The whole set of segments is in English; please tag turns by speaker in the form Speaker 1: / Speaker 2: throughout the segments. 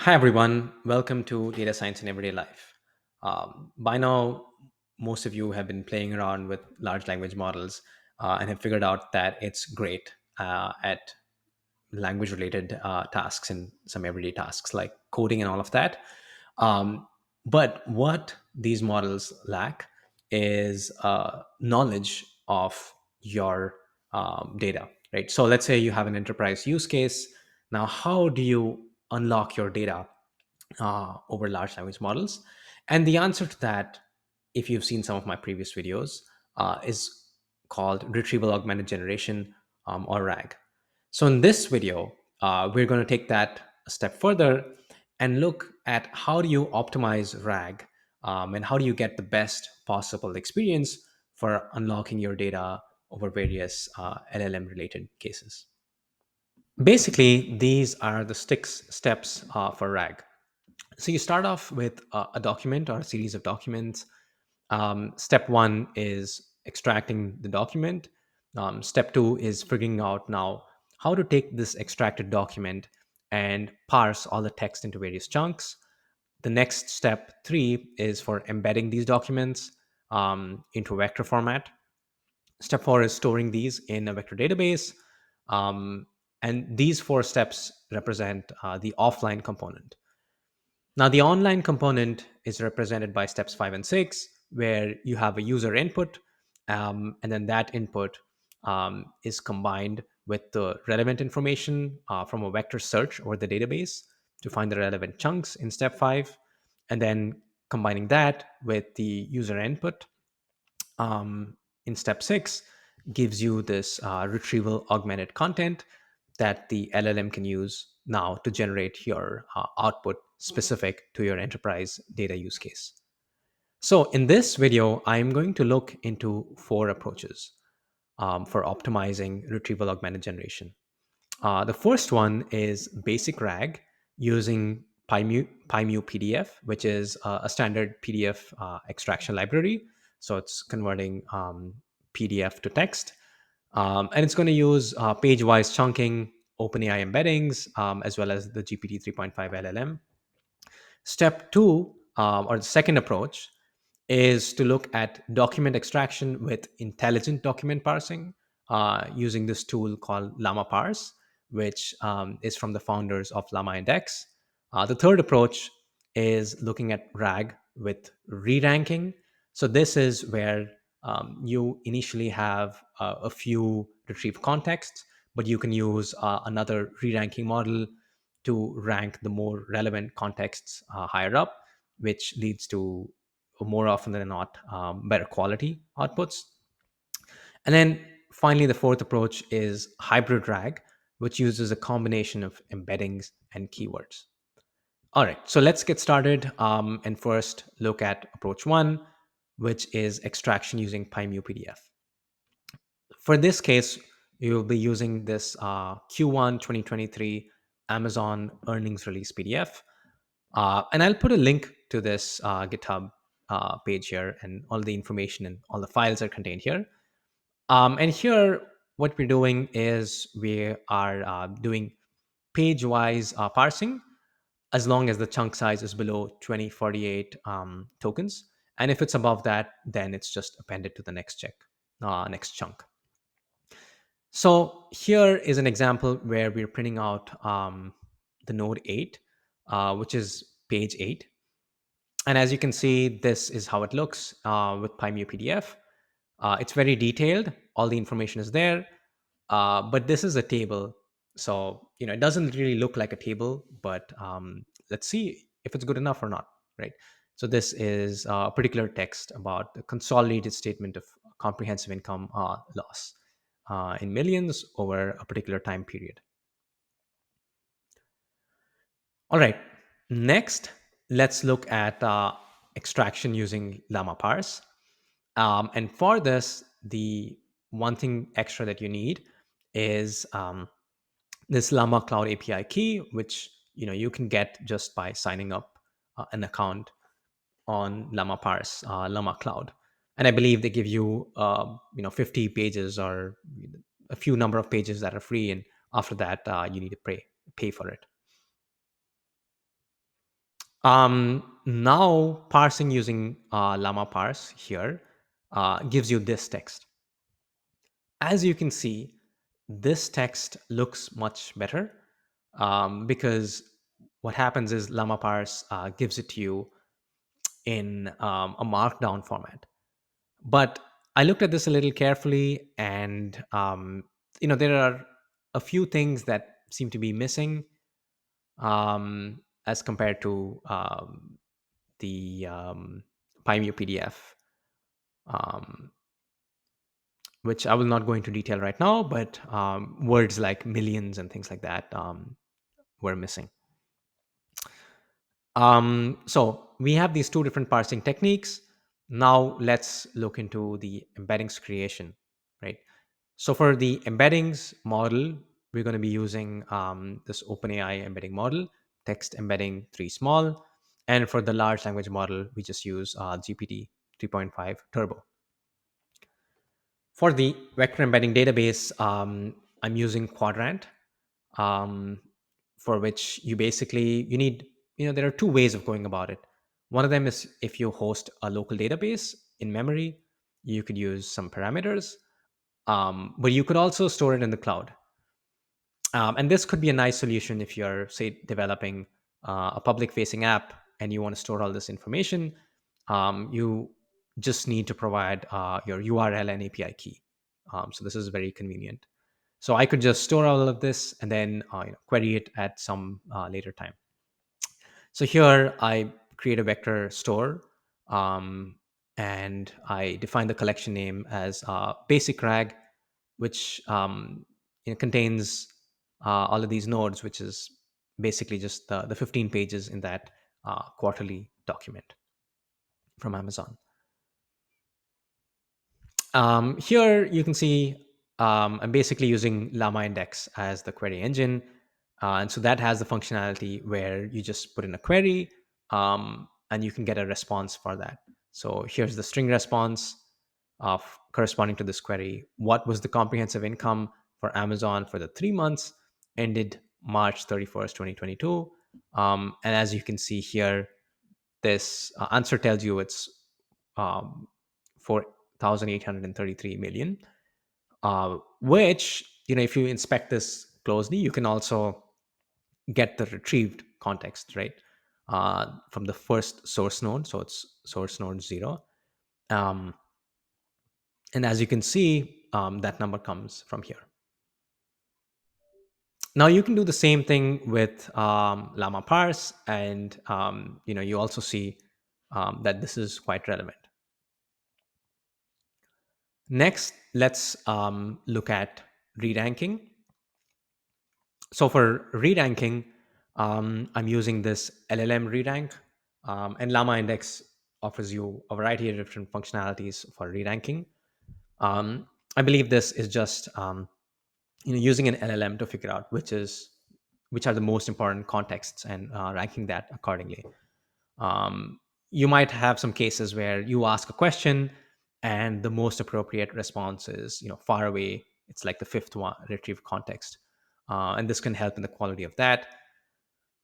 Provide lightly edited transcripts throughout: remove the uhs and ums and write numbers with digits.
Speaker 1: Hi, everyone. Welcome to Data Science in Everyday Life. By now, most of you have been playing around with large language models and have figured out that it's great at language related tasks and some everyday tasks like coding and all of that. But what these models lack is knowledge of your data, right? So let's say you have an enterprise use case. Now, how do you unlock your data over large language models? And the answer to that, if you've seen some of my previous videos, is called Retrieval Augmented Generation, or RAG. So in this video, we're going to take that a step further and look at how do you optimize RAG, and how do you get the best possible experience for unlocking your data over various LLM related cases. Basically, these are the six steps for RAG. So you start off with a document or a series of documents. Step one is extracting the document. Step two is figuring out now how to take this extracted document and parse all the text into various chunks. The next step three is for embedding these documents into vector format. Step four is storing these in a vector database. Um, and these four steps represent the offline component. Now, the online component is represented by steps five and six, where you have a user input, and then that input is combined with the relevant information from a vector search over the database to find the relevant chunks in step five, and then combining that with the user input in step six gives you this retrieval augmented content that the LLM can use now to generate your output specific to your enterprise data use case. So, in this video, I'm going to look into four approaches for optimizing retrieval augmented generation. The first one is basic RAG using PyMu PDF, which is a standard PDF extraction library. So it's converting PDF to text. And it's going to use page-wise chunking, OpenAI embeddings, as well as the GPT 3.5 LLM. Step two, or the second approach, is to look at document extraction with intelligent document parsing using this tool called LlamaParse, which is from the founders of Llama Index. The third approach is looking at RAG with re-ranking. So this is where you initially have a few retrieved contexts, but you can use another re-ranking model to rank the more relevant contexts higher up, which leads to more often than not better quality outputs. And then finally, the fourth approach is hybrid RAG, which uses a combination of embeddings and keywords. All right, so let's get started and first look at approach one, which is extraction using PyMu PDF. For this case, you'll be using this Q1 2023 Amazon earnings release PDF. And I'll put a link to this GitHub page here, and all the information and all the files are contained here. And here, what we're doing is we are doing page wise parsing as long as the chunk size is below 2048 tokens. And if it's above that, then it's just appended to the next chunk. So here is an example where we're printing out the node 8, which is page 8. And as you can see, this is how it looks with PyMu PDF. It's very detailed. All the information is there. But this is a table. So, it doesn't really look like a table, but let's see if it's good enough or not, right? So this is a particular text about the consolidated statement of comprehensive income loss in millions over a particular time period. All right. Next, let's look at extraction using LlamaParse. And for this, the one thing extra that you need is this Llama Cloud API key, which you can get just by signing up an account on LlamaParse, Llama Cloud. And I believe they give you 50 pages or a few number of pages that are free, and after that, you need to pay for it. Now parsing using LlamaParse here gives you this text. As you can see, this text looks much better because what happens is LlamaParse gives it to you in a markdown format. But I looked at this a little carefully, and there are a few things that seem to be missing as compared to the Pymeo PDF, um, which I will not go into detail right now. But words like millions and things like that were missing. So we have these two different parsing techniques. Now let's look into the embeddings creation, right? So for the embeddings model, we're going to be using this OpenAI embedding model, text embedding 3 small. And for the large language model, we just use GPT 3.5 Turbo. For the vector embedding database, I'm using Qdrant, um, for which you need, there are two ways of going about it. One of them is if you host a local database in memory, you could use some parameters, but you could also store it in the cloud. And this could be a nice solution if you're, say, developing a public facing app and you want to store all this information. You just need to provide your URL and API key. So this is very convenient. So I could just store all of this and then query it at some later time. So here I create a vector store, um, and I define the collection name as basic rag, which contains all of these nodes, which is basically just the 15 pages in that quarterly document from Amazon. Here you can see I'm basically using Llama Index as the query engine. And so that has the functionality where you just put in a query, and you can get a response for that. So here's the string response of corresponding to this query. What was the comprehensive income for Amazon for the 3 months ended March 31st, 2022? And as you can see here, this answer tells you it's 4,833 million, which, if you inspect this closely, you can also get the retrieved context, right? From the first source node. So it's source node 0. Um, and as you can see, that number comes from here. Now you can do the same thing with LlamaParse, and you also see that this is quite relevant. Next, let's look at re-ranking. So for re-ranking, I'm using this LLM re-rank, and Llama Index offers you a variety of different functionalities for re-ranking. I believe this is just using an LLM to figure out which are the most important contexts and ranking that accordingly. Um, you might have some cases where you ask a question and the most appropriate response is far away. It's like the fifth one retrieved context, and this can help in the quality of that.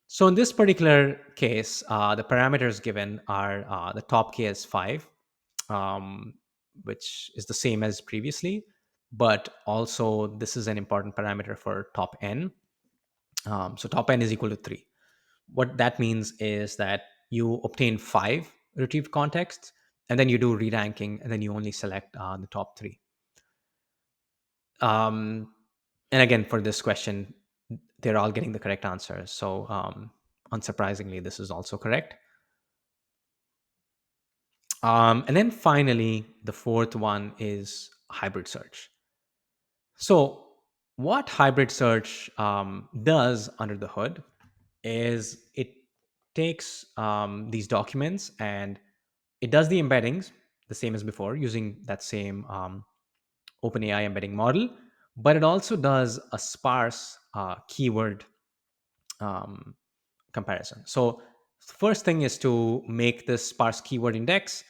Speaker 1: So in this particular case, the parameters given are the top k is 5, um, which is the same as previously, but also this is an important parameter for top n. So top n is equal to 3. What that means is that you obtain 5 retrieved contexts, and then you do re-ranking, and then you only select the top 3. Um, and again, for this question, they're all getting the correct answer. So unsurprisingly, this is also correct. And then finally, the fourth one is hybrid search. So what hybrid search does under the hood is it takes these documents and it does the embeddings the same as before using that same OpenAI embedding model, but it also does a sparse keyword um, comparison. So first thing is to make this sparse keyword index,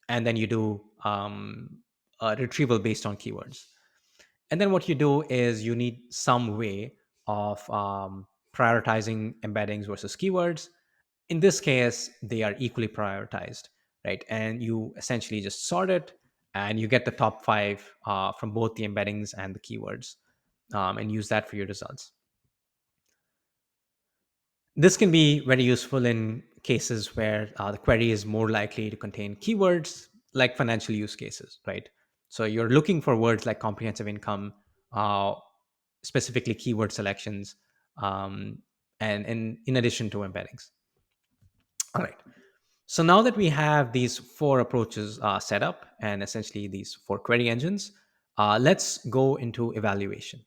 Speaker 1: and then you do a retrieval based on keywords. And then what you do is you need some way of prioritizing embeddings versus keywords. In this case, they are equally prioritized, right? And you essentially just sort it, and you get the top five from both the embeddings and the keywords, and use that for your results. This can be very useful in cases where the query is more likely to contain keywords like financial use cases, right? So you're looking for words like comprehensive income, uh, specifically keyword selections, um, and in addition to embeddings. All right. So now that we have these four approaches set up and essentially these four query engines, let's go into evaluation.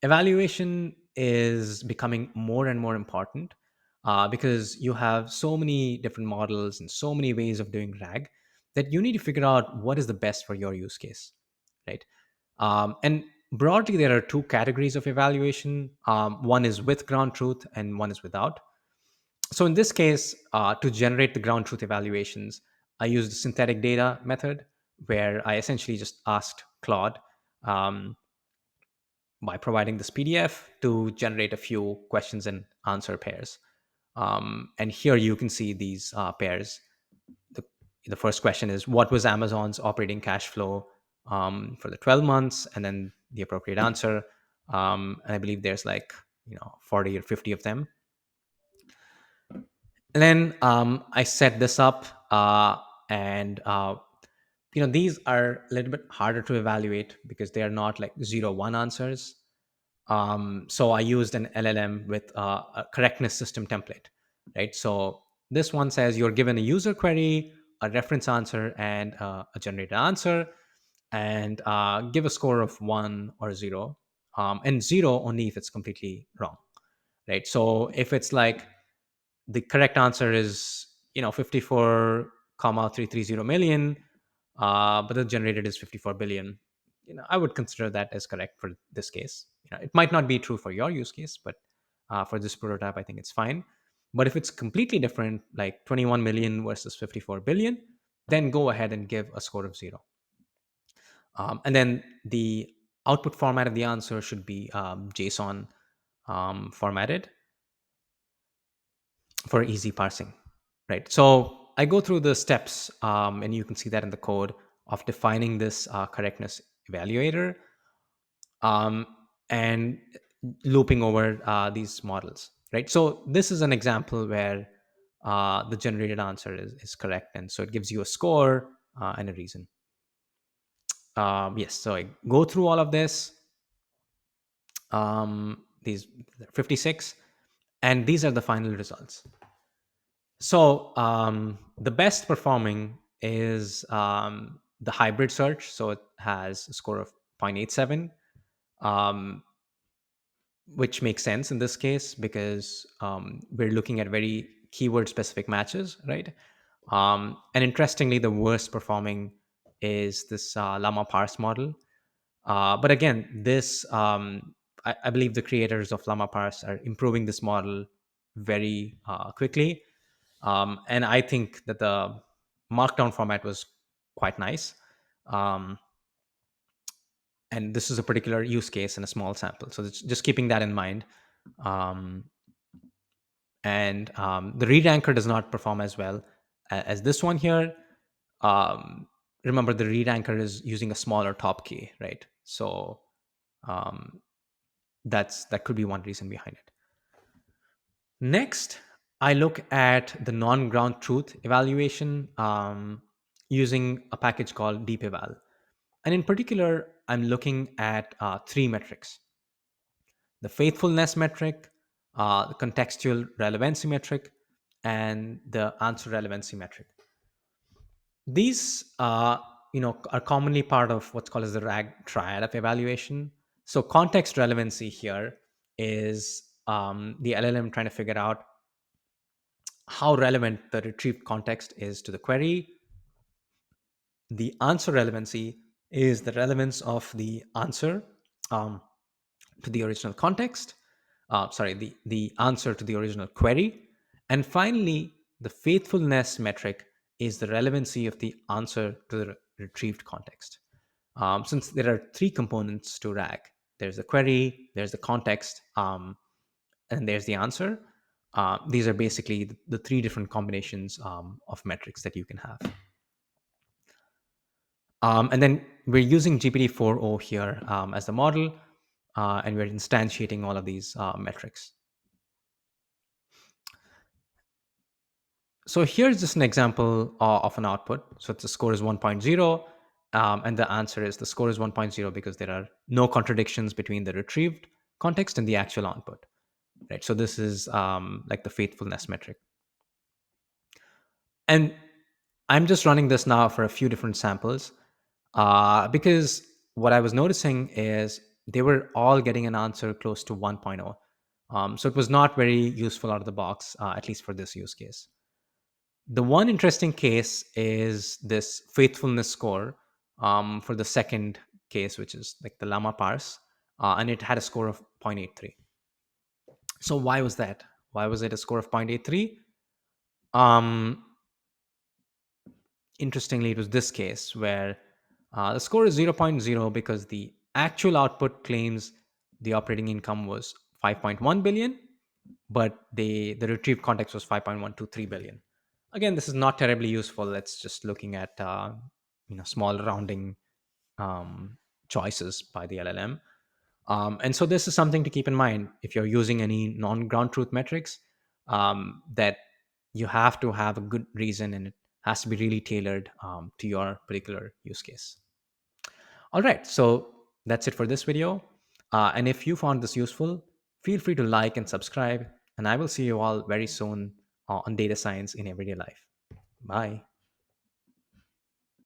Speaker 1: Evaluation is becoming more and more important because you have so many different models and so many ways of doing RAG that you need to figure out what is the best for your use case, right? And broadly, there are two categories of evaluation. One is with ground truth and one is without. So in this case, to generate the ground truth evaluations, I used the synthetic data method where I essentially just asked Claude um, by providing this PDF to generate a few questions and answer pairs. And here you can see these pairs. The, the first question is, what was Amazon's operating cash flow for the 12 months? And then the appropriate answer. And I believe there's like, 40 or 50 of them. And then I set this up, and these are a little bit harder to evaluate because they are not like 0 1 answers. So I used an LLM with a correctness system template, right? So this one says you're given a user query, a reference answer, and a generated answer, and give a score of 1 or 0, and 0 only if it's completely wrong, right? So if it's like the correct answer is 54 comma 330 million, but the generated is 54 billion, I would consider that as correct for this case. It might not be true for your use case, but for this prototype I think it's fine. But if it's completely different, like 21 million versus 54 billion, then go ahead and give a score of 0. And then the output format of the answer should be JSON formatted for easy parsing, right? So I go through the steps, and you can see that in the code of defining this correctness evaluator, um, and looping over these models, right? So this is an example where the generated answer is correct, and so it gives you a score and a reason. Yes, so I go through all of this, these 56, and these are the final results. So the best performing is the hybrid search. So it has a score of 0.87, um, which makes sense in this case because we're looking at very keyword specific matches, right? And interestingly, the worst performing is this LlamaParse model. But again, I believe the creators of LlamaParse are improving this model very quickly. And I think that the markdown format was quite nice. Um, and this is a particular use case in a small sample. So just keeping that in mind. Um, and the read anchor does not perform as well as this one here. Um, Remember, the read anchor is using a smaller top key, right? So um, that could be one reason behind it. Next, I look at the non-ground truth evaluation using a package called deepeval. And in particular, I'm looking at three metrics: the faithfulness metric, the contextual relevancy metric, and the answer relevancy metric. These are commonly part of what's called as the RAG triad of evaluation. So context relevancy here is the LLM trying to figure out how relevant the retrieved context is to the query. The answer relevancy is the relevance of the answer um, to the original context. Sorry, the answer to the original query. And finally, the faithfulness metric is the relevancy of the answer to the retrieved context. Since there are three components to RAG, there's the query, there's the context, and there's the answer. These are basically the three different combinations of metrics that you can have. And then we're using GPT-4o here as the model, and we're instantiating all of these metrics. So here's just an example of an output. So the score is 1.0, and the answer is the score is 1.0 because there are no contradictions between the retrieved context and the actual output. Right. So this is like the faithfulness metric. And I'm just running this now for a few different samples because what I was noticing is they were all getting an answer close to 1.0. So it was not very useful out of the box, at least for this use case. The one interesting case is this faithfulness score for the second case, which is like the LlamaParse, and it had a score of 0.83. So why was that? Why was it a score of 0.83? Um, Interestingly, it was this case where the score is zero point zero because the actual output claims the operating income was 5.1 billion, but the retrieved context was 5.123 billion. Again, this is not terribly useful. It's just looking at small rounding um, choices by the LLM. And so this is something to keep in mind if you're using any non-ground truth metrics, that you have to have a good reason and it has to be really tailored to your particular use case. All right, so that's it for this video. And if you found this useful, feel free to like and subscribe. And I will see you all very soon on data science in everyday life. Bye.